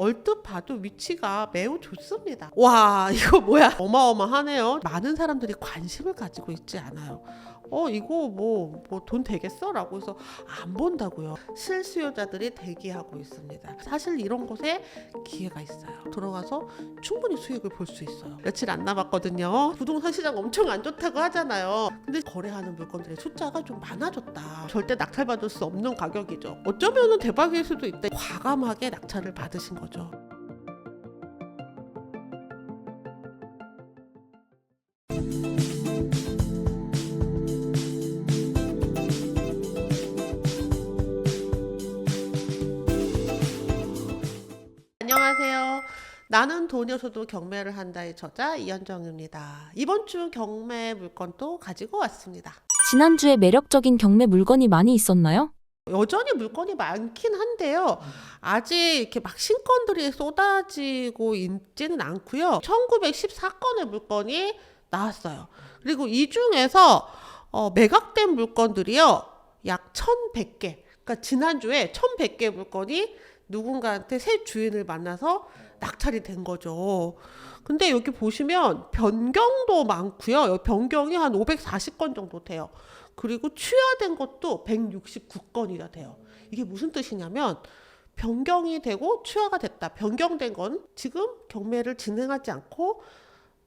얼뜻 봐도 위치가 매우 좋습니다. 와, 이거 뭐야? 어마어마하네요. 많은 사람들이 관심을 가지고 있지 않아요. 이거 뭐 돈 되겠어? 라고 해서 안 본다고요. 실수요자들이 대기하고 있습니다. 사실 이런 곳에 기회가 있어요. 들어가서 충분히 수익을 볼 수 있어요. 며칠 안 남았거든요. 부동산 시장 엄청 안 좋다고 하잖아요. 근데 거래하는 물건들의 숫자가 좀 많아졌다. 절대 낙찰받을 수 없는 가격이죠. 어쩌면 대박일 수도 있다. 과감하게 낙찰을 받으신 거죠. 안녕하세요. 나는 돈이 없어도 경매를 한다의 저자 이현정입니다. 이번 주 경매 물건도 가지고 왔습니다. 지난주에 매력적인 경매 물건이 많이 있었나요? 여전히 물건이 많긴 한데요. 아직 이렇게 막 신건들이 쏟아지고 있지는 않고요. 1914건의 물건이 나왔어요. 그리고 이 중에서 매각된 물건들이요. 약 1100개. 그러니까 지난주에 1100개 물건이 누군가한테 새 주인을 만나서 낙찰이 된 거죠. 근데 여기 보시면 변경도 많고요. 변경이 한 540건 정도 돼요. 그리고 취하된 것도 169건이나 돼요. 이게 무슨 뜻이냐면 변경이 되고 취하가 됐다. 변경된 건 지금 경매를 진행하지 않고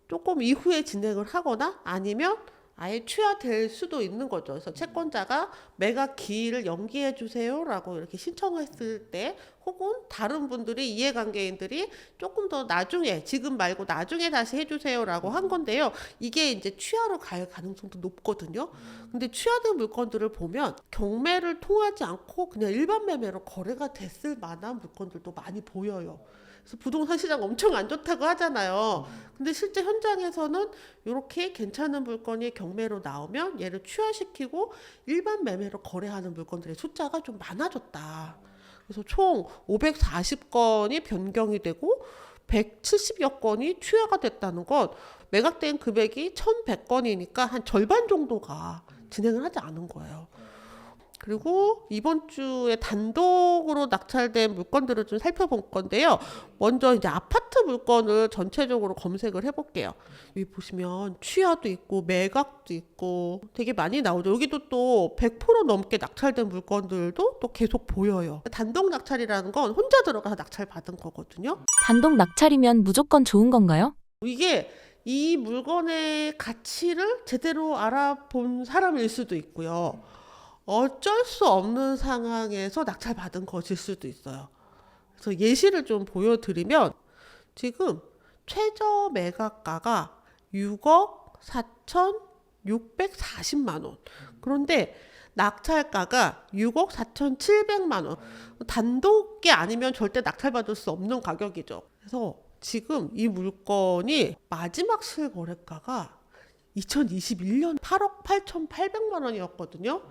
조금 이후에 진행을 하거나 아니면 아예 취하될 수도 있는 거죠. 그래서 채권자가 매각 기일을 연기해 주세요 라고 이렇게 신청했을 때 혹은 다른 분들이 이해관계인들이 조금 더 나중에 지금 말고 나중에 다시 해주세요 라고 한 건데요. 이게 이제 취하로 갈 가능성도 높거든요. 근데 취하된 물건들을 보면 경매를 통하지 않고 그냥 일반 매매로 거래가 됐을 만한 물건들도 많이 보여요. 그래서 부동산 시장 엄청 안 좋다고 하잖아요. 근데 실제 현장에서는 이렇게 괜찮은 물건이 경매로 나오면 얘를 취하시키고 일반 매매로 거래하는 물건들의 숫자가 좀 많아졌다. 그래서 총 540건이 변경이 되고 170여 건이 취하가 됐다는 건 매각된 금액이 1100건이니까 한 절반 정도가 진행을 하지 않은 거예요. 그리고 이번 주에 단독으로 낙찰된 물건들을 좀 살펴볼 건데요. 먼저 이제 아파트 물건을 전체적으로 검색을 해볼게요. 여기 보시면 취하도 있고 매각도 있고 되게 많이 나오죠. 여기도 또 100% 넘게 낙찰된 물건들도 또 계속 보여요. 단독 낙찰이라는 건 혼자 들어가서 낙찰 받은 거거든요. 단독 낙찰이면 무조건 좋은 건가요? 이게 이 물건의 가치를 제대로 알아본 사람일 수도 있고요. 어쩔 수 없는 상황에서 낙찰받은 것일 수도 있어요. 그래서 예시를 좀 보여드리면 지금 최저 매각가가 6억 4,640만 원. 그런데 낙찰가가 6억 4,700만 원. 단독이 아니면 절대 낙찰받을 수 없는 가격이죠. 그래서 지금 이 물건이 마지막 실거래가가 2021년 8억 8,800만 원이었거든요.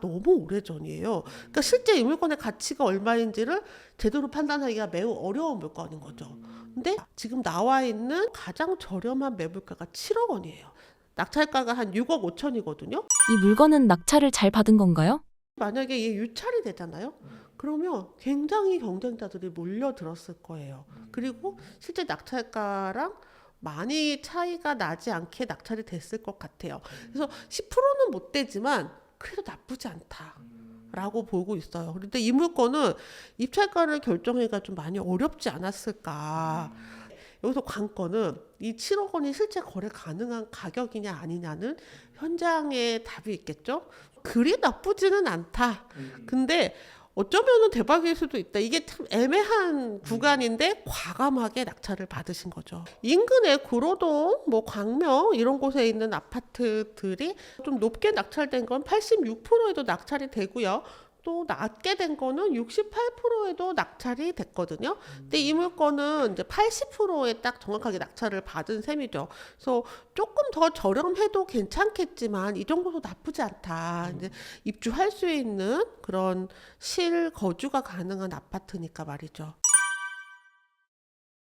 너무 오래전이에요. 그러니까 실제 이 물건의 가치가 얼마인지를 제대로 판단하기가 매우 어려운 물건인 거죠. 근데 지금 나와 있는 가장 저렴한 매물가가 7억 원이에요. 낙찰가가 한 6억 5천이거든요. 이 물건은 낙찰을 잘 받은 건가요? 만약에 이게 유찰이 되잖아요. 그러면 굉장히 경쟁자들이 몰려들었을 거예요. 그리고 실제 낙찰가랑 많이 차이가 나지 않게 낙찰이 됐을 것 같아요. 그래서 10%는 못 되지만 그래도 나쁘지 않다라고 보고 있어요. 그런데 이 물건은 입찰가를 결정하기가 좀 많이 어렵지 않았을까. 여기서 관건은 이 7억 원이 실제 거래 가능한 가격이냐 아니냐는 현장에 답이 있겠죠. 그리 나쁘지는 않다. 근데 어쩌면 대박일 수도 있다. 이게 참 애매한 구간인데 과감하게 낙찰을 받으신 거죠. 인근에 구로동, 광명 이런 곳에 있는 아파트들이 좀 높게 낙찰된 건 86%에도 낙찰이 되고요. 또 낮게 된 거는 68%에도 낙찰이 됐거든요. 근데 이 물건은 이제 80%에 딱 정확하게 낙찰을 받은 셈이죠. 그래서 조금 더 저렴해도 괜찮겠지만 이 정도도 나쁘지 않다. 이제 입주할 수 있는 그런 실거주가 가능한 아파트니까 말이죠.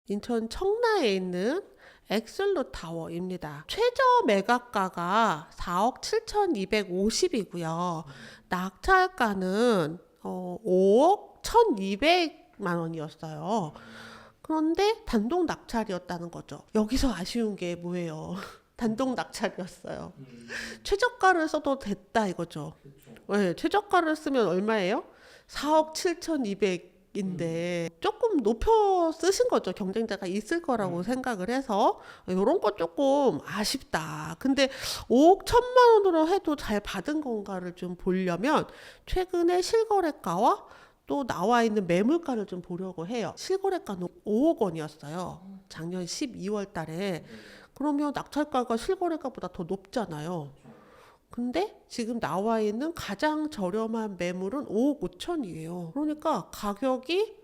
인천 청라에 있는 엑슬로 타워입니다. 최저 매각가가 4억 7,250이고요. 낙찰가는 5억 1,200만 300만 원이었어요. 그런데 단독 낙찰이었다는 거죠. 여기서 아쉬운 게 뭐예요? 단독 낙찰이었어요. 최저가를 써도 됐다 이거죠. 네, 최저가를 쓰면 얼마예요? 4억 7,200인데 조금 높여 쓰신 거죠. 경쟁자가 있을 거라고 생각을 해서 이런 거 조금 아쉽다. 근데 5억 1천만 원으로 해도 잘 받은 건가를 좀 보려면 최근에 실거래가와 또 나와 있는 매물가를 좀 보려고 해요. 실거래가는 5억 원이었어요. 작년 12월 달에. 그러면 낙찰가가 실거래가보다 더 높잖아요. 근데 지금 나와 있는 가장 저렴한 매물은 5억 5천이에요. 그러니까 가격이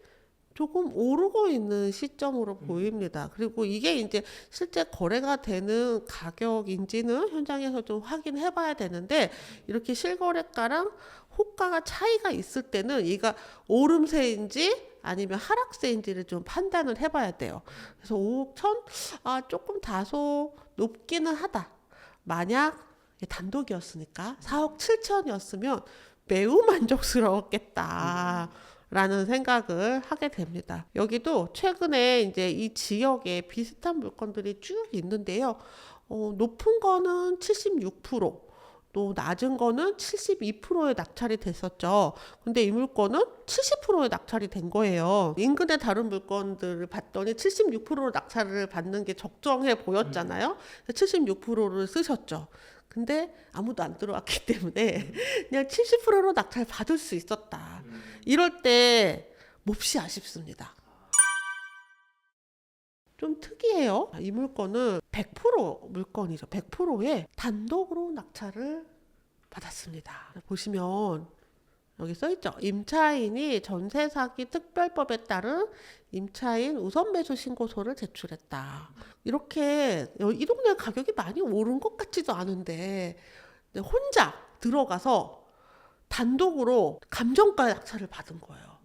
조금 오르고 있는 시점으로 보입니다. 그리고 이게 이제 실제 거래가 되는 가격인지는 현장에서 좀 확인해 봐야 되는데 이렇게 실거래가랑 호가가 차이가 있을 때는 이가 오름세인지 아니면 하락세인지를 좀 판단을 해봐야 돼요. 그래서 5억 천? 조금 다소 높기는 하다. 만약 단독이었으니까 4억 7천이었으면 매우 만족스러웠겠다. 라는 생각을 하게 됩니다. 여기도 최근에 이제 이 지역에 비슷한 물건들이 쭉 있는데요. 높은 거는 76%, 또 낮은 거는 72%의 낙찰이 됐었죠. 근데 이 물건은 70%의 낙찰이 된 거예요. 인근의 다른 물건들을 봤더니 76%로 낙찰을 받는 게 적정해 보였잖아요. 76%를 쓰셨죠. 근데 아무도 안 들어왔기 때문에 그냥 70%로 낙찰 받을 수 있었다. 이럴 때 몹시 아쉽습니다. 좀 특이해요. 이 물건은 100% 물건이죠. 100%의 단독으로 낙찰을 받았습니다. 보시면 여기 써있죠. 임차인이 전세 사기 특별법에 따른 임차인 우선 매수 신고서를 제출했다. 이렇게 이 동네 가격이 많이 오른 것 같지도 않은데 혼자 들어가서 단독으로 감정가 낙찰을 받은 거예요.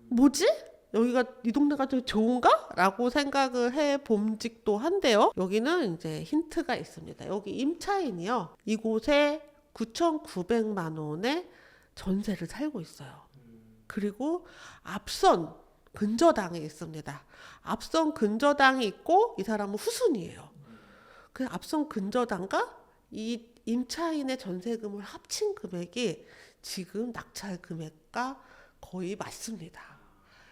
뭐지? 여기가 이 동네가 좀 좋은가? 라고 생각을 해 봄직도 한데요. 여기는 이제 힌트가 있습니다. 여기 임차인이요. 이곳에 9,900만 원의 전세를 살고 있어요. 그리고 앞선 근저당에 있습니다. 앞선 근저당이 있고 이 사람은 후순이에요. 그 앞선 근저당과 이 임차인의 전세금을 합친 금액이 지금 낙찰 금액과 거의 맞습니다.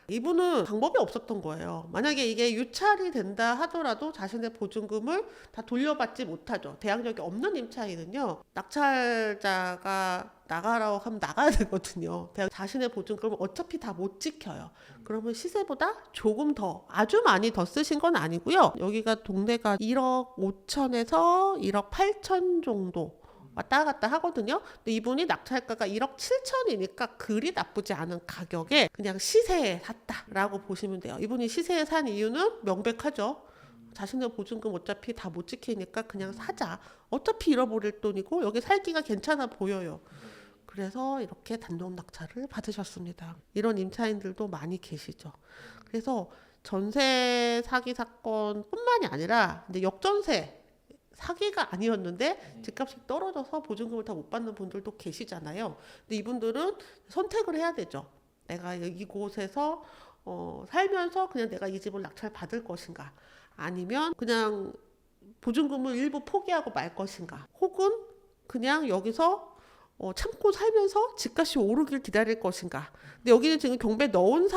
이분은 방법이 없었던 거예요. 만약에 이게 유찰이 된다 하더라도 자신의 보증금을 다 돌려받지 못하죠. 대항력이 없는 임차인은요. 낙찰자가 나가라고 하면 나가야 되거든요. 자신의 보증금을 어차피 다 못 지켜요. 그러면 시세보다 조금 더, 아주 많이 더 쓰신 건 아니고요. 여기가 동네가 1억 5천에서 1억 8천 정도 왔다 갔다 하거든요. 근데 이분이 낙찰가가 1억 7천이니까 그리 나쁘지 않은 가격에 그냥 시세에 샀다라고 보시면 돼요. 이분이 시세에 산 이유는 명백하죠. 자신의 보증금 어차피 다 못 지키니까 그냥 사자. 어차피 잃어버릴 돈이고 여기 살기가 괜찮아 보여요. 그래서 이렇게 단독 낙찰을 받으셨습니다. 이런 임차인들도 많이 계시죠. 그래서 전세 사기 사건뿐만이 아니라 이제 역전세 사기가 아니었는데 집값이 떨어져서 보증금을 다 못 받는 분들도 계시잖아요. 근데 이분들은 선택을 해야 되죠. 내가 이곳에서 살면서 그냥 내가 이 집을 낙찰 받을 것인가, 아니면 그냥 보증금을 일부 포기하고 말 것인가, 혹은 그냥 여기서 참고 살면서 집값이 오르길 기다릴 것인가. 근데 여기는 지금 경매 넣은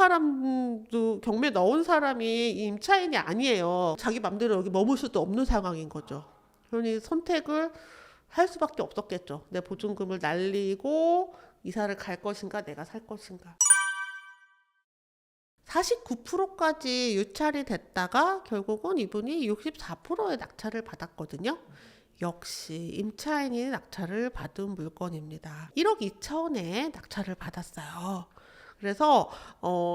사람이 임차인이 아니에요. 자기 맘대로 여기 머물 수도 없는 상황인 거죠. 그러니 선택을 할 수밖에 없었겠죠. 내 보증금을 날리고 이사를 갈 것인가, 내가 살 것인가. 49%까지 유찰이 됐다가 결국은 이분이 64%의 낙찰을 받았거든요. 역시 임차인이 낙찰을 받은 물건입니다. 1억 2천에 낙찰을 받았어요. 그래서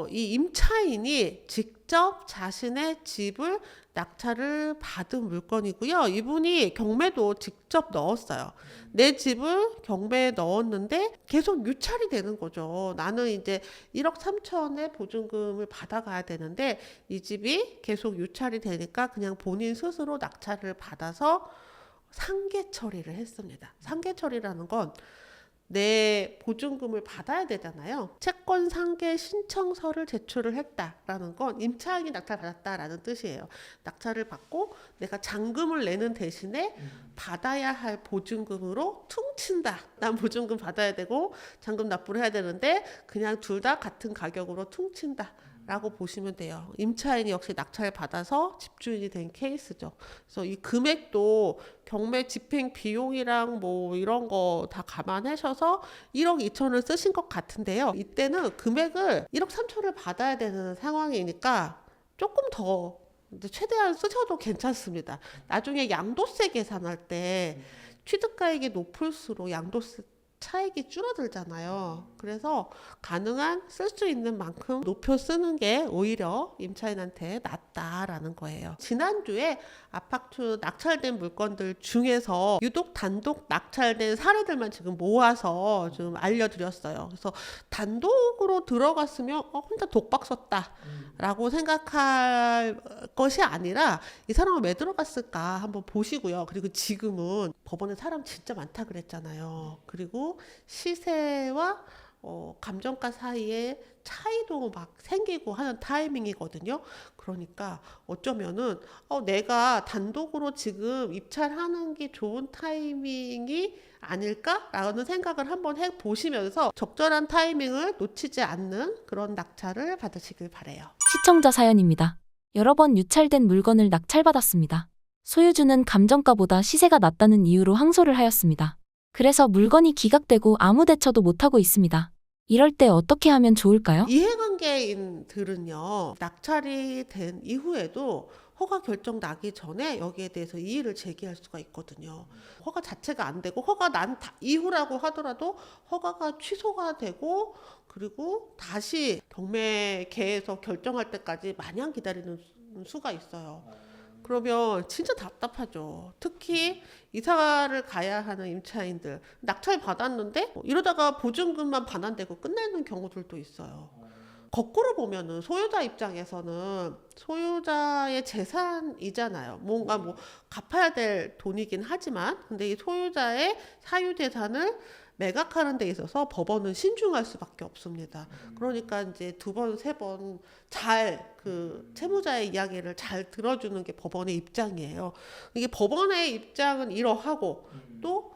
이 임차인이 직접 자신의 집을 낙찰을 받은 물건이고요. 이분이 경매도 직접 넣었어요. 내 집을 경매에 넣었는데 계속 유찰이 되는 거죠. 나는 이제 1억 3천의 보증금을 받아가야 되는데 이 집이 계속 유찰이 되니까 그냥 본인 스스로 낙찰을 받아서 상계 처리를 했습니다. 상계 처리라는 건 내 보증금을 받아야 되잖아요. 채권 상계 신청서를 제출을 했다라는 건 임차인이 낙찰받았다라는 뜻이에요. 낙찰을 받고 내가 잔금을 내는 대신에 받아야 할 보증금으로 퉁친다. 난 보증금 받아야 되고 잔금 납부를 해야 되는데 그냥 둘 다 같은 가격으로 퉁친다. 라고 보시면 돼요. 임차인이 역시 낙찰 받아서 집주인이 된 케이스죠. 그래서 이 금액도 경매 집행 비용이랑 뭐 이런 거 다 감안하셔서 1억 2천을 쓰신 것 같은데요. 이때는 금액을 1억 3천을 받아야 되는 상황이니까 조금 더 이제 최대한 쓰셔도 괜찮습니다. 나중에 양도세 계산할 때 취득가액이 높을수록 양도세 차익이 줄어들잖아요. 그래서 가능한 쓸 수 있는 만큼 높여 쓰는 게 오히려 임차인한테 낫다라는 거예요. 지난주에 아파트 낙찰된 물건들 중에서 유독 단독 낙찰된 사례들만 지금 모아서 좀 알려드렸어요. 그래서 단독으로 들어갔으면 혼자 독박 썼다라고 생각할 것이 아니라 이 사람은 왜 들어갔을까 한번 보시고요. 그리고 지금은 법원에 사람 진짜 많다 그랬잖아요. 그리고 시세와 감정가 사이에 차이도 막 생기고 하는 타이밍이거든요. 그러니까 어쩌면은 내가 단독으로 지금 입찰하는 게 좋은 타이밍이 아닐까라는 생각을 한번 해보시면서 적절한 타이밍을 놓치지 않는 그런 낙찰을 받으시길 바래요. 시청자 사연입니다. 여러 번 유찰된 물건을 낙찰받았습니다. 소유주는 감정가보다 시세가 낮다는 이유로 항소를 하였습니다. 그래서 물건이 기각되고 아무 대처도 못하고 있습니다. 이럴 때 어떻게 하면 좋을까요? 이해관계인들은요, 낙찰이 된 이후에도 허가 결정 나기 전에 여기에 대해서 이의를 제기할 수가 있거든요. 허가 자체가 안 되고 허가 난 이후라고 하더라도 허가가 취소가 되고 그리고 다시 경매계에서 결정할 때까지 마냥 기다리는 수가 있어요. 그러면 진짜 답답하죠. 특히 이사를 가야 하는 임차인들 낙찰 받았는데 이러다가 보증금만 반환되고 끝내는 경우들도 있어요. 거꾸로 보면은 소유자 입장에서는 소유자의 재산이잖아요. 뭔가 뭐 갚아야 될 돈이긴 하지만 근데 이 소유자의 사유재산을 매각하는 데 있어서 법원은 신중할 수밖에 없습니다. 그러니까 이제 두 번, 세 번 잘 그 채무자의 이야기를 잘 들어주는 게 법원의 입장이에요. 이게 법원의 입장은 이러하고 또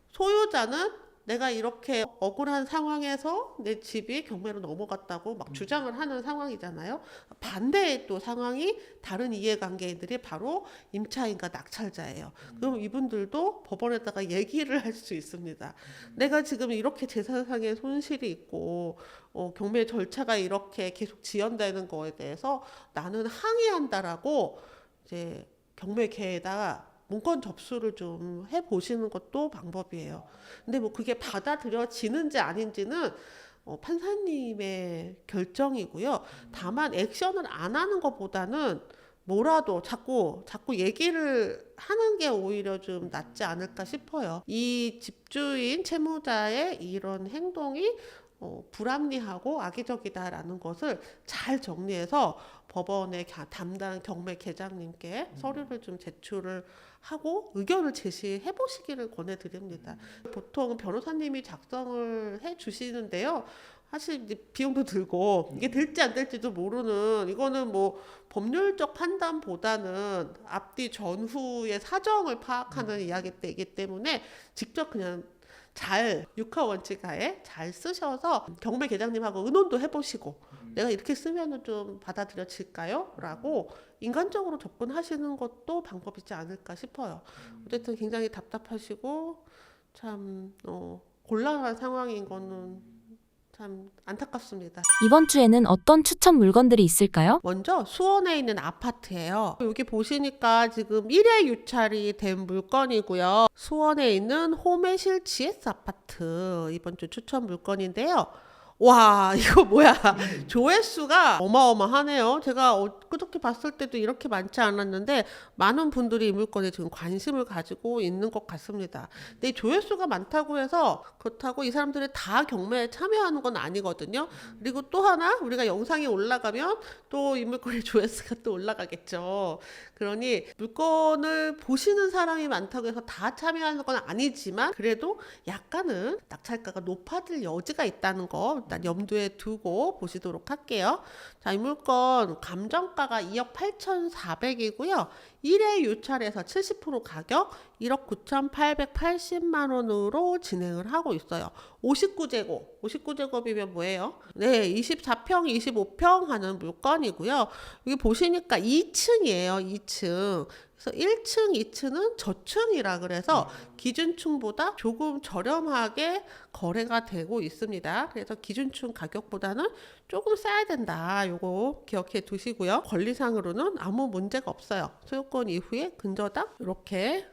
소유자는 내가 이렇게 억울한 상황에서 내 집이 경매로 넘어갔다고 막 주장을 하는 상황이잖아요. 반대의 또 상황이 다른 이해관계인들이 바로 임차인과 낙찰자예요. 그럼 이분들도 법원에다가 얘기를 할 수 있습니다. 내가 지금 이렇게 재산상의 손실이 있고 경매 절차가 이렇게 계속 지연되는 거에 대해서 나는 항의한다라고 이제 경매계에다가 문건 접수를 좀 해보시는 것도 방법이에요. 근데 뭐 그게 받아들여지는지 아닌지는 판사님의 결정이고요. 다만 액션을 안 하는 것보다는 뭐라도 자꾸 얘기를 하는 게 오히려 좀 낫지 않을까 싶어요. 이 집주인 채무자의 이런 행동이 불합리하고 악의적이다라는 것을 잘 정리해서 법원의 담당 경매 계장님께 서류를 좀 제출을 하고 의견을 제시해 보시기를 권해드립니다. 보통 변호사님이 작성을 해 주시는데요. 사실 이제 비용도 들고 이게 될지 안 될지도 모르는 이거는 뭐 법률적 판단보다는 앞뒤 전후의 사정을 파악하는 이야기이기 때문에 직접 그냥 잘 육하원칙하에 잘 쓰셔서 경매 계장님하고 의논도 해보시고 내가 이렇게 쓰면은 좀 받아들여질까요? 라고 인간적으로 접근하시는 것도 방법이지 않을까 싶어요. 어쨌든 굉장히 답답하시고 참 곤란한 상황인 거는 참 안타깝습니다. 이번 주에는 어떤 추천 물건들이 있을까요? 먼저 수원에 있는 아파트예요. 여기 보시니까 지금 1회 유찰이 된 물건이고요. 수원에 있는 홈의실 GS 아파트 이번 주 추천 물건인데요. 와, 이거 뭐야. 조회수가 어마어마하네요. 제가 그렇게 봤을 때도 이렇게 많지 않았는데 많은 분들이 이 물건에 지금 관심을 가지고 있는 것 같습니다. 근데 이 조회수가 많다고 해서 그렇다고 이 사람들이 다 경매에 참여하는 건 아니거든요. 그리고 또 하나 우리가 영상이 올라가면 또 이 물건의 조회수가 또 올라가겠죠. 그러니 물건을 보시는 사람이 많다고 해서 다 참여하는 건 아니지만 그래도 약간은 낙찰가가 높아질 여지가 있다는 거 일단 염두에 두고 보시도록 할게요. 자, 이 물건 감정가가 2억 8,400이고요. 1회 유찰에서 70% 가격 1억 9,880만 원으로 진행을 하고 있어요. 59제곱. 59제곱이면 뭐예요? 네, 24평, 25평 하는 물건이고요. 여기 보시니까 2층이에요. 2층. 그래서 1층, 2층은 저층이라 그래서 기준층보다 조금 저렴하게 거래가 되고 있습니다. 그래서 기준층 가격보다는 조금 싸야 된다. 요거 기억해 두시고요. 권리상으로는 아무 문제가 없어요. 소유권 이후에 근저당 이렇게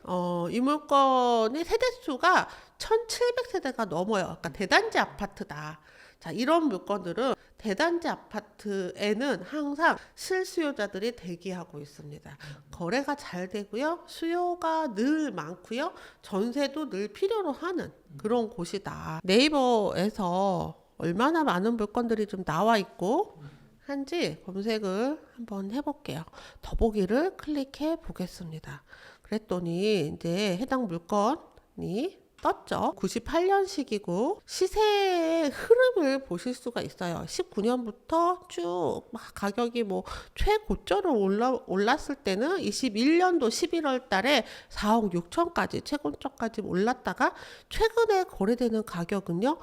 이 물건의 세대수가 1,700세대가 넘어요. 그러니까 대단지 아파트다. 자, 이런 물건들은 대단지 아파트에는 항상 실수요자들이 대기하고 있습니다. 거래가 잘 되고요. 수요가 늘 많고요. 전세도 늘 필요로 하는 그런 곳이다. 네이버에서 얼마나 많은 물건들이 좀 나와 있고 한지 검색을 한번 해볼게요. 더보기를 클릭해 보겠습니다. 그랬더니 이제 해당 물건이 떴죠. 98년식이고 시세의 흐름을 보실 수가 있어요. 19년부터 쭉 가격이 뭐 최고점을 올랐을 때는 21년도 11월 달에 4억 6천까지 최고점까지 올랐다가 최근에 거래되는 가격은요.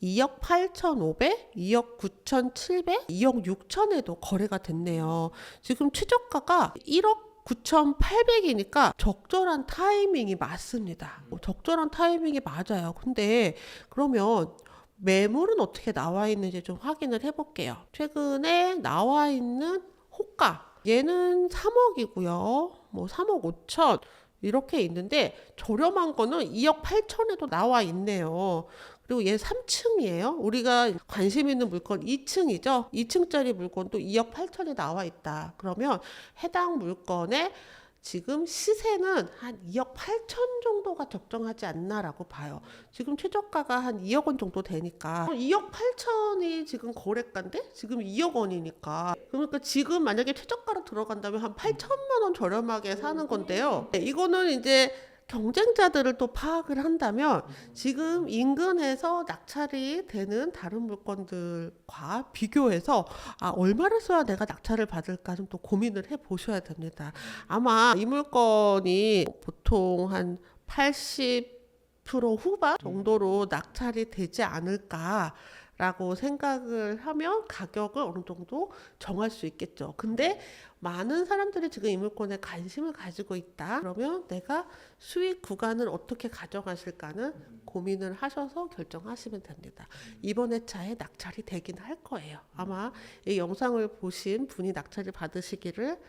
2억 8,500, 2억 9,700, 2억 6천에도 거래가 됐네요. 지금 최저가가 1억 9,800이니까 적절한 타이밍이 맞습니다. 적절한 타이밍이 맞아요. 근데 그러면 매물은 어떻게 나와 있는지 좀 확인을 해볼게요. 최근에 나와 있는 호가 얘는 3억이고요. 뭐 3억 5천 이렇게 있는데 저렴한 거는 2억 8천에도 나와 있네요. 그리고 얘 3층이에요. 우리가 관심 있는 물건 2층이죠. 2층짜리 물건도 2억 8천에 나와 있다. 그러면 해당 물건의 지금 시세는 한 2억 8천 정도가 적정하지 않나라고 봐요. 지금 최저가가 한 2억 원 정도 되니까 2억 8천이 지금 거래가인데 지금 2억 원이니까 그러니까 지금 만약에 최저가로 들어간다면 한 8천만 원 저렴하게 사는 건데요. 이거는 이제 경쟁자들을 또 파악을 한다면 지금 인근에서 낙찰이 되는 다른 물건들과 비교해서 얼마를 써야 내가 낙찰을 받을까 좀 또 고민을 해 보셔야 됩니다. 아마 이 물건이 보통 한 80% 후반 정도로 낙찰이 되지 않을까 라고 생각을 하면 가격을 어느 정도 정할 수 있겠죠. 근데 많은 사람들이 지금 이 물건에 관심을 가지고 있다. 그러면 내가 수익 구간을 어떻게 가져가실까는 고민을 하셔서 결정하시면 됩니다. 이번 회차에 낙찰이 되긴 할 거예요. 아마 이 영상을 보신 분이 낙찰을 받으시기를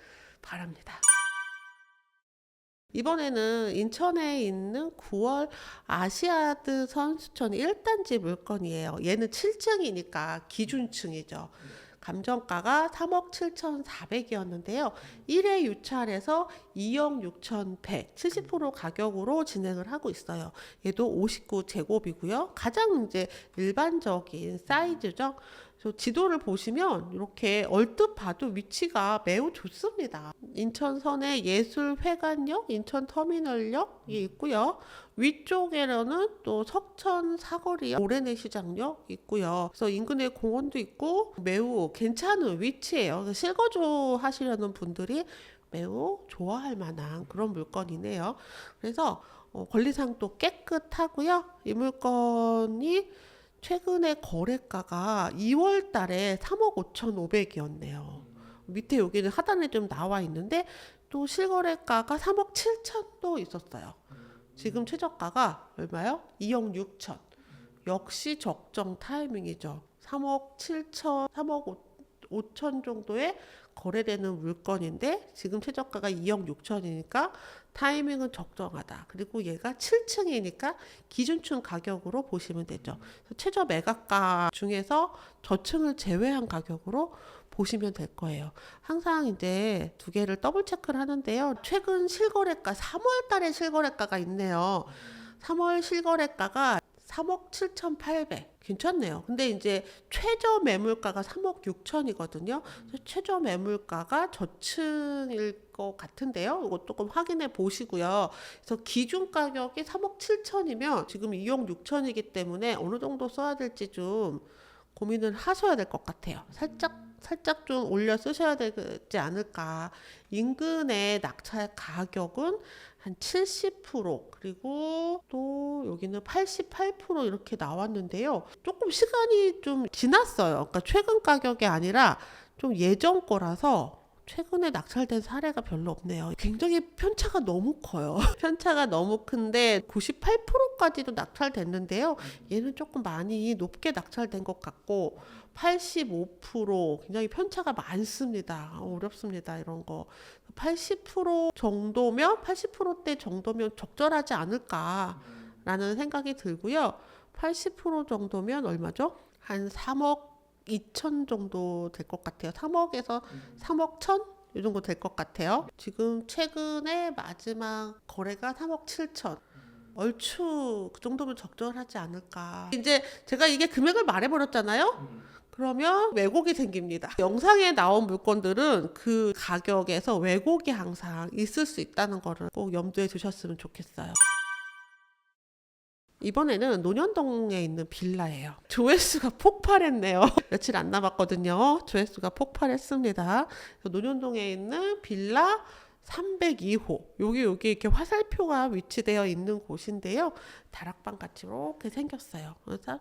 바랍니다. 이번에는 인천에 있는 9월 아시아드 선수촌 1단지 물건이에요. 얘는 7층이니까 기준층이죠. 감정가가 3억 7,400이었는데요. 1회 유찰에서 2억 6,100, 70% 가격으로 진행을 하고 있어요. 얘도 59제곱이고요. 가장 이제 일반적인 사이즈죠. 지도를 보시면 이렇게 얼뜻 봐도 위치가 매우 좋습니다. 인천선의 예술회관역, 인천터미널역이 있고요. 위쪽에는 또 석천 사거리역, 모래내 시장역 있고요. 그래서 인근에 공원도 있고 매우 괜찮은 위치예요. 실거주 하시려는 분들이 매우 좋아할 만한 그런 물건이네요. 그래서 권리상도 깨끗하고요. 이 물건이 최근에 거래가가 2월 달에 3억 5,500이었네요. 밑에 여기는 하단에 좀 나와 있는데 또 실거래가가 3억 7천도 있었어요. 지금 최저가가 얼마요? 2억 6천. 역시 적정 타이밍이죠. 3억 7천, 3억 5천 정도의 거래되는 물건인데 지금 최저가가 2억 6천이니까 타이밍은 적정하다. 그리고 얘가 7층이니까 기준층 가격으로 보시면 되죠. 최저 매각가 중에서 저층을 제외한 가격으로 보시면 될 거예요. 항상 이제 두 개를 더블 체크를 하는데요. 최근 실거래가 3월 달에 실거래가가 있네요. 3월 실거래가가 3억 7,800. 괜찮네요. 근데 이제 최저 매물가가 3억 6천이거든요. 최저 매물가가 저층일 것 같은데요. 이거 조금 확인해 보시고요. 그래서 기준 가격이 3억 7천이면 지금 2억 6천이기 때문에 어느 정도 써야 될지 좀 고민을 하셔야 될 것 같아요. 살짝 좀 올려 쓰셔야 되지 않을까. 인근의 낙찰 가격은 한 70% 그리고 또 여기는 88% 이렇게 나왔는데요. 조금 시간이 좀 지났어요. 그러니까 최근 가격이 아니라 좀 예전 거라서 최근에 낙찰된 사례가 별로 없네요. 굉장히 편차가 너무 커요. 편차가 너무 큰데 98%까지도 낙찰됐는데요. 얘는 조금 많이 높게 낙찰된 것 같고 85% 굉장히 편차가 많습니다. 어렵습니다. 이런 거. 80% 정도면 80%대 정도면 적절하지 않을까라는 생각이 들고요. 80% 정도면 얼마죠? 한 3억 2천 정도 될 것 같아요. 3억에서 3억 천? 이 정도 될 것 같아요. 지금 최근에 마지막 거래가 3억 7천. 얼추 그 정도면 적절하지 않을까. 이제 제가 이게 금액을 말해버렸잖아요. 그러면 왜곡이 생깁니다. 영상에 나온 물건들은 그 가격에서 왜곡이 항상 있을 수 있다는 거를 꼭 염두에 두셨으면 좋겠어요. 이번에는 논현동에 있는 빌라예요. 조회수가 폭발했네요. 며칠 안 남았거든요. 조회수가 폭발했습니다. 논현동에 있는 빌라 302호. 여기 이렇게 화살표가 위치되어 있는 곳인데요. 다락방 같이 이렇게 생겼어요.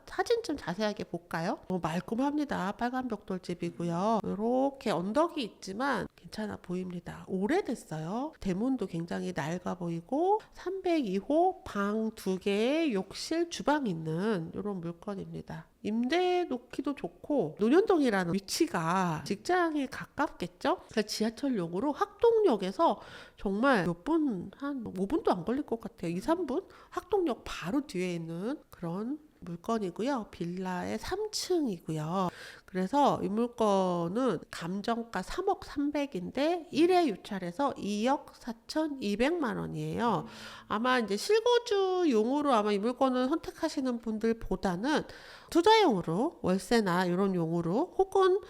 사진 좀 자세하게 볼까요? 말끔합니다. 빨간 벽돌집이고요. 이렇게 언덕이 있지만 괜찮아 보입니다. 오래됐어요. 대문도 굉장히 낡아 보이고 302호 방 2개에 욕실 주방 있는 이런 물건입니다. 임대 놓기도 좋고 논현동이라는 위치가 직장에 가깝겠죠? 그래서 지하철역으로 학동역에서 정말 몇 분, 한 5분도 안 걸릴 것 같아요. 2, 3분? 학동역 바로 뒤에 있는 그런 물건이고요. 빌라의 3층이고요. 그래서 이 물건은 감정가 3억 300인데 1회 유찰해서 2억 4,200만 원이에요. 아마 이제 실거주용으로 아마 이 물건을 선택하시는 분들보다는 투자용으로 월세나 이런 용으로 혹은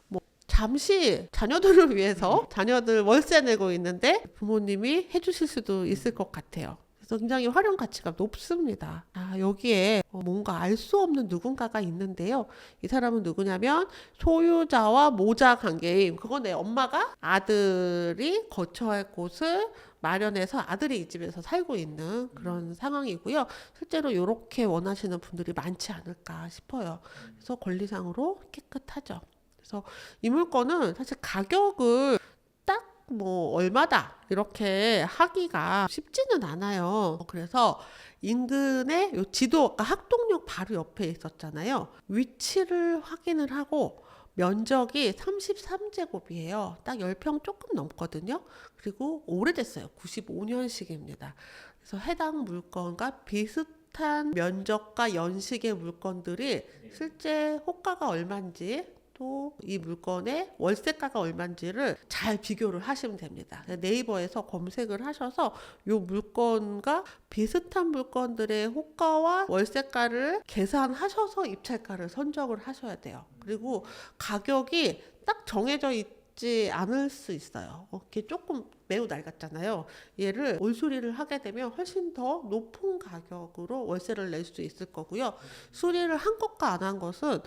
뭐 잠시 자녀들을 위해서 자녀들 월세 내고 있는데 부모님이 해주실 수도 있을 것 같아요. 그래서 굉장히 활용 가치가 높습니다. 여기에 뭔가 알 수 없는 누군가가 있는데요. 이 사람은 누구냐면 소유자와 모자 관계임. 그건 내 엄마가 아들이 거처할 곳을 마련해서 아들이 이 집에서 살고 있는 그런 상황이고요. 실제로 이렇게 원하시는 분들이 많지 않을까 싶어요. 그래서 권리상으로 깨끗하죠. 그래서 이 물건은 사실 가격을 딱 뭐 얼마다 이렇게 하기가 쉽지는 않아요. 그래서 인근에 요 지도 아까 학동역 바로 옆에 있었잖아요. 위치를 확인을 하고 면적이 33제곱이에요. 딱 10평 조금 넘거든요. 그리고 오래됐어요. 95년식입니다. 그래서 해당 물건과 비슷한 면적과 연식의 물건들이 실제 호가가 얼마인지 또 이 물건의 월세가가 얼마인지를 잘 비교를 하시면 됩니다. 네이버에서 검색을 하셔서 이 물건과 비슷한 물건들의 호가와 월세가를 계산하셔서 입찰가를 선정을 하셔야 돼요. 그리고 가격이 딱 정해져 있지 않을 수 있어요. 이게 조금 매우 낡았잖아요. 얘를 올수리를 하게 되면 훨씬 더 높은 가격으로 월세를 낼 수 있을 거고요. 수리를 한 것과 안 한 것은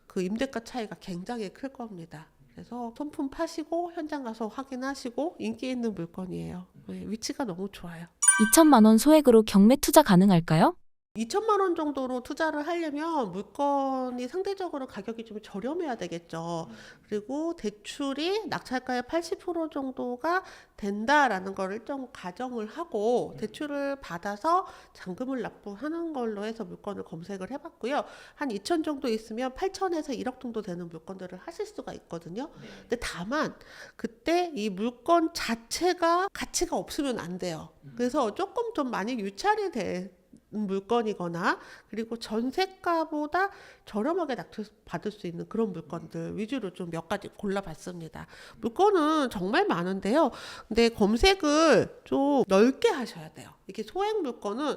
그 임대가 차이가 굉장히 클 겁니다. 그래서 손품 파시고 현장 가서 확인하시고 인기 있는 물건이에요. 위치가 너무 좋아요. 2천만 원 소액으로 경매 투자 가능할까요? 2천만 원 정도로 투자를 하려면 물건이 상대적으로 가격이 좀 저렴해야 되겠죠. 그리고 대출이 낙찰가의 80% 정도가 된다라는 거를 좀 가정을 하고 대출을 받아서 잔금을 납부하는 걸로 해서 물건을 검색을 해봤고요. 한 2천 정도 있으면 8천에서 1억 정도 되는 물건들을 하실 수가 있거든요. 근데 다만 그때 이 물건 자체가 가치가 없으면 안 돼요. 그래서 조금 좀 많이 유찰이 돼 물건이거나 그리고 전세가보다 저렴하게 낙찰받을 수 있는 그런 물건들 위주로 좀 몇 가지 골라봤습니다. 물건은 정말 많은데요. 근데 검색을 좀 넓게 하셔야 돼요. 이게 소액 물건은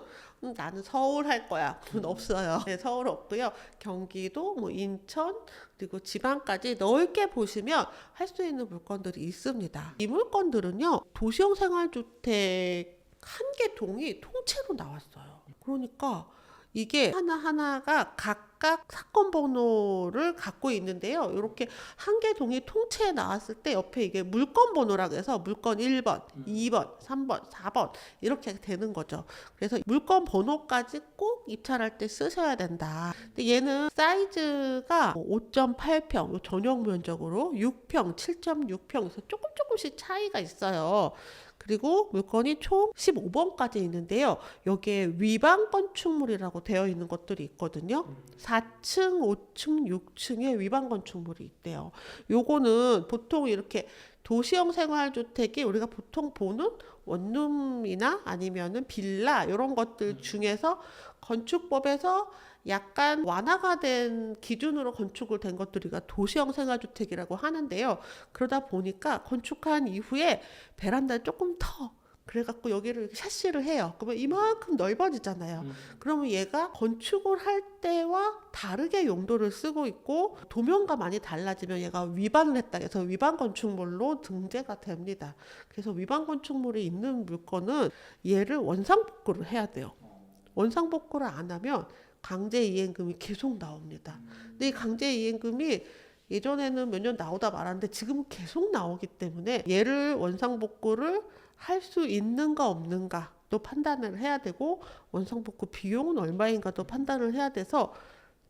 나는 서울 할 거야. 그건 없어요. 네, 서울 없고요. 경기도, 뭐 인천, 그리고 지방까지 넓게 보시면 할 수 있는 물건들이 있습니다. 이 물건들은요, 도시형 생활주택 한 개 동이 통째로 나왔어요. 그러니까 이게 하나하나가 각각 사건 번호를 갖고 있는데요. 이렇게 한 개 동이 통째에 나왔을 때 옆에 이게 물건 번호라고 해서 물건 1번, 2번, 3번, 4번 이렇게 되는 거죠. 그래서 물건 번호까지 꼭 입찰할 때 쓰셔야 된다. 근데 얘는 사이즈가 5.8평, 전용 면적으로 6평, 7.6평에서 조금씩 차이가 있어요. 그리고 물건이 총 15번까지 있는데요. 여기에 위반 건축물이라고 되어 있는 것들이 있거든요. 4층, 5층, 6층에 위반 건축물이 있대요. 요거는 보통 이렇게 도시형 생활주택이 우리가 보통 보는 원룸이나 아니면은 빌라 이런 것들 중에서 건축법에서 약간 완화가 된 기준으로 건축을 된 것들이가 도시형 생활주택이라고 하는데요. 그러다 보니까 건축한 이후에 베란다를 조금 더 그래갖고 여기를 이렇게 샤시를 해요. 그러면 이만큼 넓어지잖아요. 그러면 얘가 건축을 할 때와 다르게 용도를 쓰고 있고 도면과 많이 달라지면 얘가 위반을 했다 해서 위반 건축물로 등재가 됩니다. 그래서 위반 건축물이 있는 물건은 얘를 원상복구를 해야 돼요. 원상복구를 안 하면 강제이행금이 계속 나옵니다. 근데 이 강제이행금이 예전에는 몇 년 나오다 말았는데 지금은 계속 나오기 때문에 얘를 원상복구를 할 수 있는가 없는가 또 판단을 해야 되고 원상복구 비용은 얼마인가도 판단을 해야 돼서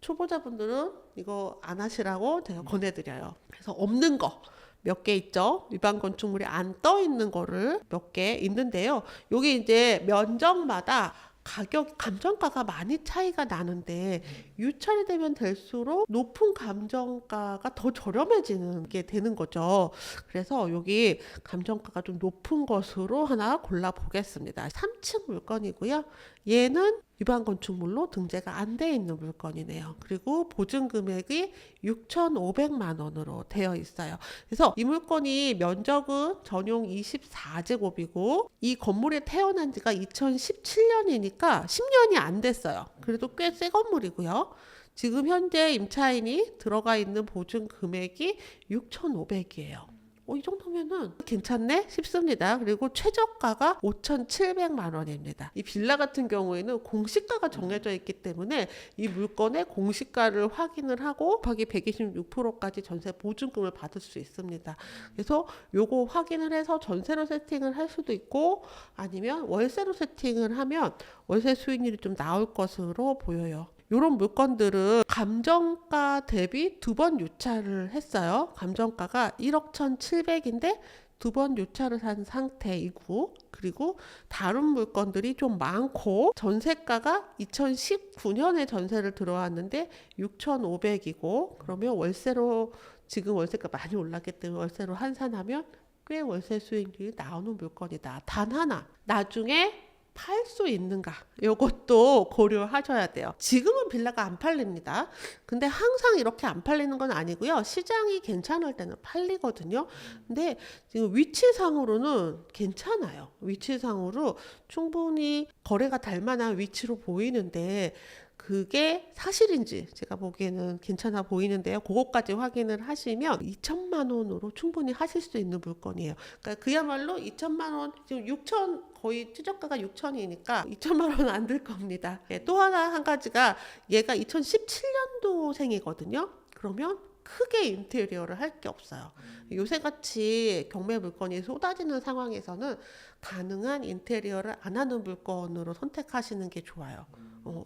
초보자분들은 이거 안 하시라고 제가 권해드려요. 그래서 없는 거 몇 개 있죠. 위반 건축물이 안 떠 있는 거를 몇 개 있는데요. 여기 이제 면적마다 가격, 감정가가 많이 차이가 나는데 유찰이 되면 될수록 높은 감정가가 더 저렴해지는 게 되는 거죠. 그래서 여기 감정가가 좀 높은 것으로 하나 골라보겠습니다. 3층 물건이고요. 얘는 위반 건축물로 등재가 안 돼 있는 물건이네요. 그리고 보증 금액이 6,500만 원으로 되어 있어요. 그래서 이 물건이 면적은 전용 24제곱이고 이 건물에 태어난 지가 2017년이니까 10년이 안 됐어요. 그래도 꽤 새 건물이고요. 지금 현재 임차인이 들어가 있는 보증 금액이 6,500이에요. 이 정도면은 괜찮네 싶습니다. 그리고 최저가가 5,700만 원입니다. 이 빌라 같은 경우에는 공시가가 정해져 있기 때문에 이 물건의 공시가를 확인을 하고 곱하기 126%까지 전세 보증금을 받을 수 있습니다. 그래서 요거 확인을 해서 전세로 세팅을 할 수도 있고 아니면 월세로 세팅을 하면 월세 수익률이 좀 나올 것으로 보여요. 이런 물건들은 감정가 대비 2번 유찰을 했어요. 감정가가 1억 1,700인데 2번 유찰을 한 상태이고 그리고 다른 물건들이 좀 많고 전세가가 2019년에 전세를 들어왔는데 6,500이고 그러면 월세로 지금 월세가 많이 올랐기 때문에 월세로 환산하면 꽤 월세 수익률이 나오는 물건이다. 단 하나 나중에 팔 수 있는가 이것도 고려하셔야 돼요. 지금은 빌라가 안 팔립니다. 근데 항상 이렇게 안 팔리는 건 아니고요. 시장이 괜찮을 때는 팔리거든요. 근데 지금 위치상으로는 괜찮아요. 위치상으로 충분히 거래가 될 만한 위치로 보이는데 그게 사실인지 제가 보기에는 괜찮아 보이는데요. 그것까지 확인을 하시면 2천만 원으로 충분히 하실 수 있는 물건이에요. 그러니까 그야말로 2천만 원, 지금 6천 거의 최저가가 6천이니까 2천만 원은 안 들 겁니다. 또 한 가지가 얘가 2017년도생이거든요. 그러면 크게 인테리어를 할 게 없어요. 요새같이 경매 물건이 쏟아지는 상황에서는 가능한 인테리어를 안 하는 물건으로 선택하시는 게 좋아요.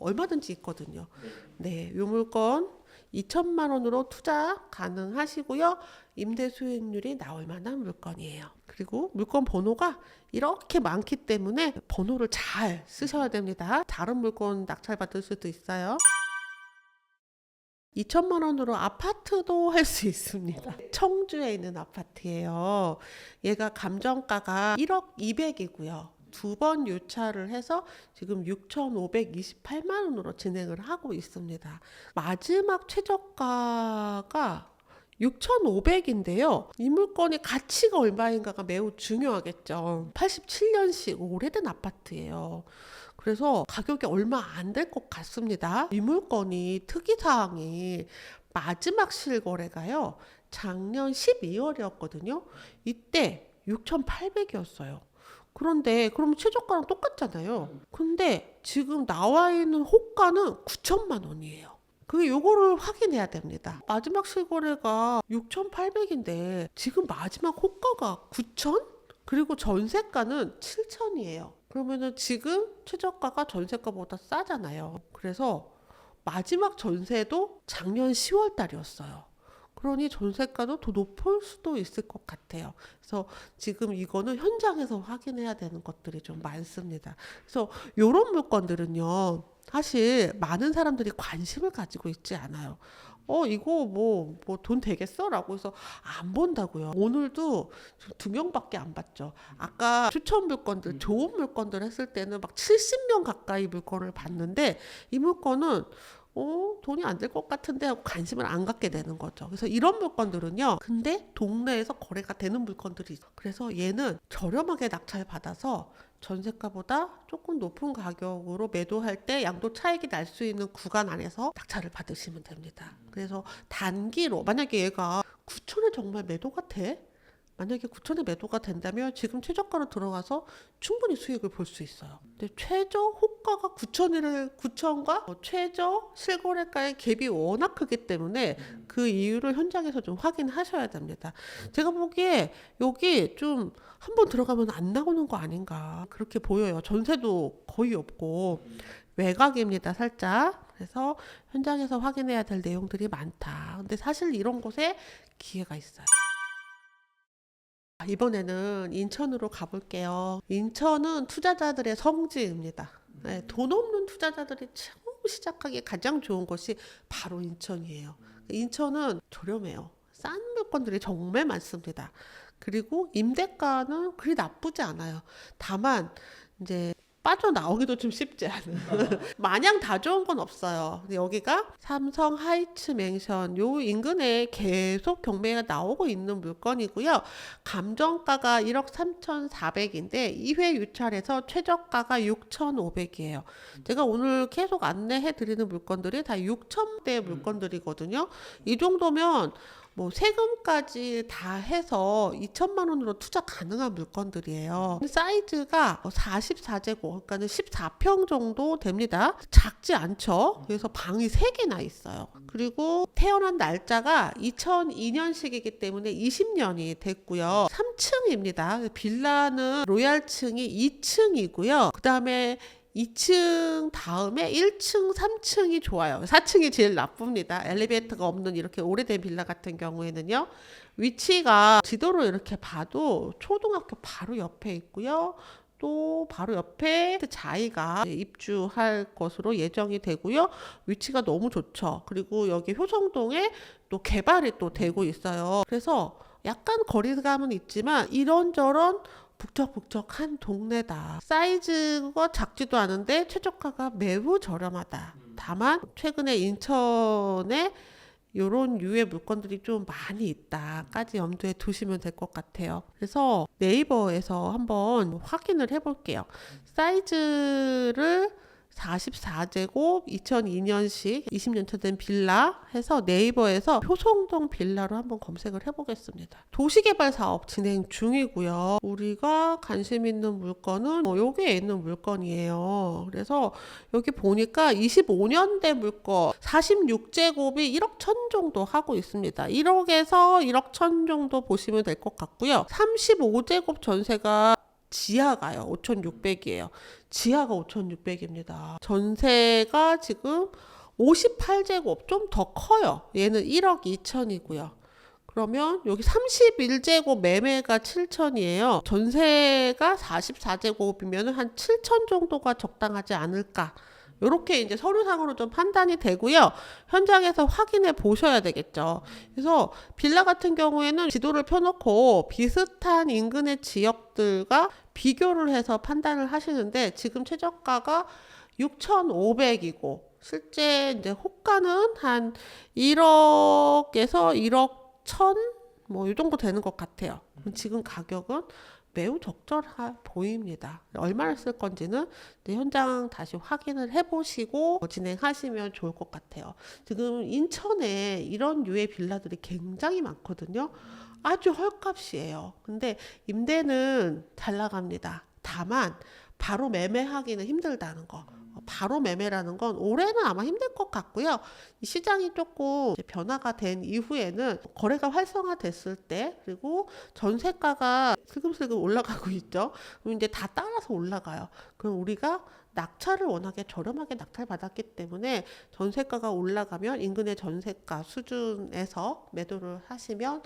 얼마든지 있거든요. 네, 이 물건 2천만 원으로 투자 가능하시고요. 임대 수익률이 나올 만한 물건이에요. 그리고 물건 번호가 이렇게 많기 때문에 번호를 잘 쓰셔야 됩니다. 다른 물건 낙찰받을 수도 있어요. 2천만 원으로 아파트도 할 수 있습니다. 청주에 있는 아파트예요. 얘가 감정가가 1억 2백이고요. 두 번 유찰을 해서 지금 6,528만 원으로 진행을 하고 있습니다. 마지막 최저가가 6,500인데요. 이 물건의 가치가 얼마인가가 매우 중요하겠죠. 87년식 오래된 아파트예요. 그래서 가격이 얼마 안 될 것 같습니다. 이 물건이 특이사항이 마지막 실거래가요. 작년 12월이었거든요. 이때 6,800이었어요. 그런데 그럼 최저가랑 똑같잖아요. 근데 지금 나와 있는 호가는 9천만 원이에요. 요거를 확인해야 됩니다. 마지막 실거래가 6,800인데 지금 마지막 호가가 9천? 그리고 전세가는 7천이에요. 그러면은 지금 최저가가 전세가보다 싸잖아요. 그래서 마지막 전세도 작년 10월 달이었어요. 그러니 전세가도 더 높을 수도 있을 것 같아요. 그래서 지금 이거는 현장에서 확인해야 되는 것들이 좀 많습니다. 그래서 이런 물건들은요, 사실 많은 사람들이 관심을 가지고 있지 않아요. 이거 뭐 돈 되겠어? 라고 해서 안 본다고요. 오늘도 2명밖에 안 봤죠. 아까 추천 물건들, 좋은 물건들 했을 때는 막 70명 가까이 물건을 봤는데, 이 물건은 돈이 안 될 것 같은데 하고 관심을 안 갖게 되는 거죠. 그래서 이런 물건들은요, 근데 동네에서 거래가 되는 물건들이 있어요. 그래서 얘는 저렴하게 낙찰 받아서 전세가보다 조금 높은 가격으로 매도할 때 양도 차익이 날 수 있는 구간 안에서 낙찰을 받으시면 됩니다. 그래서 단기로 만약에 얘가 9천에 정말 매도가 돼? 만약에 9천에 매도가 된다면 지금 최저가로 들어가서 충분히 수익을 볼 수 있어요. 근데 최저 호가가 9천과 최저 실거래가의 갭이 워낙 크기 때문에 그 이유를 현장에서 좀 확인하셔야 됩니다. 제가 보기에 여기 좀 한번 들어가면 안 나오는 거 아닌가 그렇게 보여요. 전세도 거의 없고 외곽입니다, 살짝. 그래서 현장에서 확인해야 될 내용들이 많다. 근데 사실 이런 곳에 기회가 있어요. 이번에는 인천으로 가볼게요. 인천은 투자자들의 성지입니다. 네, 돈 없는 투자자들이 처음 시작하기 가장 좋은 곳이 바로 인천이에요. 인천은 저렴해요. 싼 물건들이 정말 많습니다. 그리고 임대가는 그리 나쁘지 않아요. 다만 이제 빠져나오기도 좀 쉽지 않은 마냥 다 좋은 건 없어요. 근데 여기가 삼성 하이츠 맹션 요 인근에 계속 경매가 나오고 있는 물건이고요. 감정가가 1억 3,400인데 2회 유찰해서 최저가가 6,500이에요. 제가 오늘 계속 안내해 드리는 물건들이 다 6,000대 물건들이거든요. 이 정도면 뭐 세금까지 다 해서 2천만 원으로 투자 가능한 물건들이에요. 사이즈가 44제곱, 그러니까는 14평 정도 됩니다. 작지 않죠? 그래서 방이 3개나 있어요. 그리고 태어난 날짜가 2002년식이기 때문에 20년이 됐고요. 3층입니다. 빌라는 로얄층이 2층이고요. 그 다음에 2층 다음에 1층, 3층이 좋아요. 4층이 제일 나쁩니다. 엘리베이터가 없는 이렇게 오래된 빌라 같은 경우에는요. 위치가 지도로 이렇게 봐도 초등학교 바로 옆에 있고요. 또 바로 옆에 자이가 입주할 것으로 예정이 되고요. 위치가 너무 좋죠. 그리고 여기 효성동에 또 개발이 또 되고 있어요. 그래서 약간 거리감은 있지만 이런저런 북적북적한 동네다. 사이즈가 작지도 않은데 최저가가 매우 저렴하다. 다만 최근에 인천에 이런 유의 물건들이 좀 많이 있다까지 염두에 두시면 될 것 같아요. 그래서 네이버에서 한번 확인을 해볼게요. 사이즈를 44제곱 2002년식 20년차 된 빌라 해서 네이버에서 효성동 빌라로 한번 검색을 해보겠습니다. 도시개발 사업 진행 중이고요. 우리가 관심 있는 물건은 여기에 있는 물건이에요. 그래서 여기 보니까 25년대 물건 46제곱이 1억 1천 정도 하고 있습니다. 1억에서 1억 1천 정도 보시면 될 것 같고요. 35제곱 전세가 지하가요. 5,600이에요. 지하가 5,600입니다. 전세가 지금 58제곱 좀 더 커요. 얘는 1억 2천이고요. 그러면 여기 31제곱 매매가 7천이에요. 전세가 44제곱이면 한 7천 정도가 적당하지 않을까. 이렇게 이제 서류상으로 좀 판단이 되고요. 현장에서 확인해 보셔야 되겠죠. 그래서 빌라 같은 경우에는 지도를 펴놓고 비슷한 인근의 지역들과 비교를 해서 판단을 하시는데 지금 최저가가 6,500이고 실제 이제 호가는 한 1억에서 1억 1천 뭐 이 정도 되는 것 같아요. 지금 가격은 매우 적절해 보입니다. 얼마를 쓸 건지는 현장 다시 확인을 해보시고 진행하시면 좋을 것 같아요. 지금 인천에 이런 류의 빌라들이 굉장히 많거든요. 아주 헐값이에요. 근데 임대는 잘 나갑니다. 다만 바로 매매하기는 힘들다는 거. 바로 매매라는 건 올해는 아마 힘들 것 같고요. 이 시장이 조금 이제 변화가 된 이후에는 거래가 활성화됐을 때 그리고 전세가가 슬금슬금 올라가고 있죠. 그럼 이제 다 따라서 올라가요. 그럼 우리가 낙찰을 워낙에 저렴하게 낙찰받았기 때문에 전세가가 올라가면 인근의 전세가 수준에서 매도를 하시면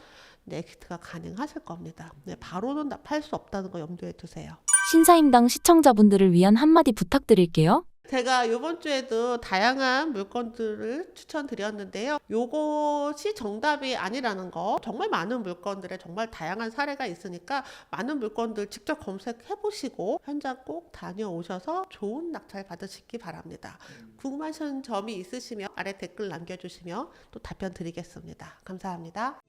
엑시트가 가능하실 겁니다. 바로는 팔 수 없다는 거 염두에 두세요. 신사임당 시청자분들을 위한 한마디 부탁드릴게요. 제가 이번 주에도 다양한 물건들을 추천드렸는데요. 요것이 정답이 아니라는 거. 정말 많은 물건들에 정말 다양한 사례가 있으니까 많은 물건들 직접 검색해 보시고 현장 꼭 다녀오셔서 좋은 낙찰 받으시기 바랍니다. 궁금하신 점이 있으시면 아래 댓글 남겨주시면 또 답변 드리겠습니다. 감사합니다.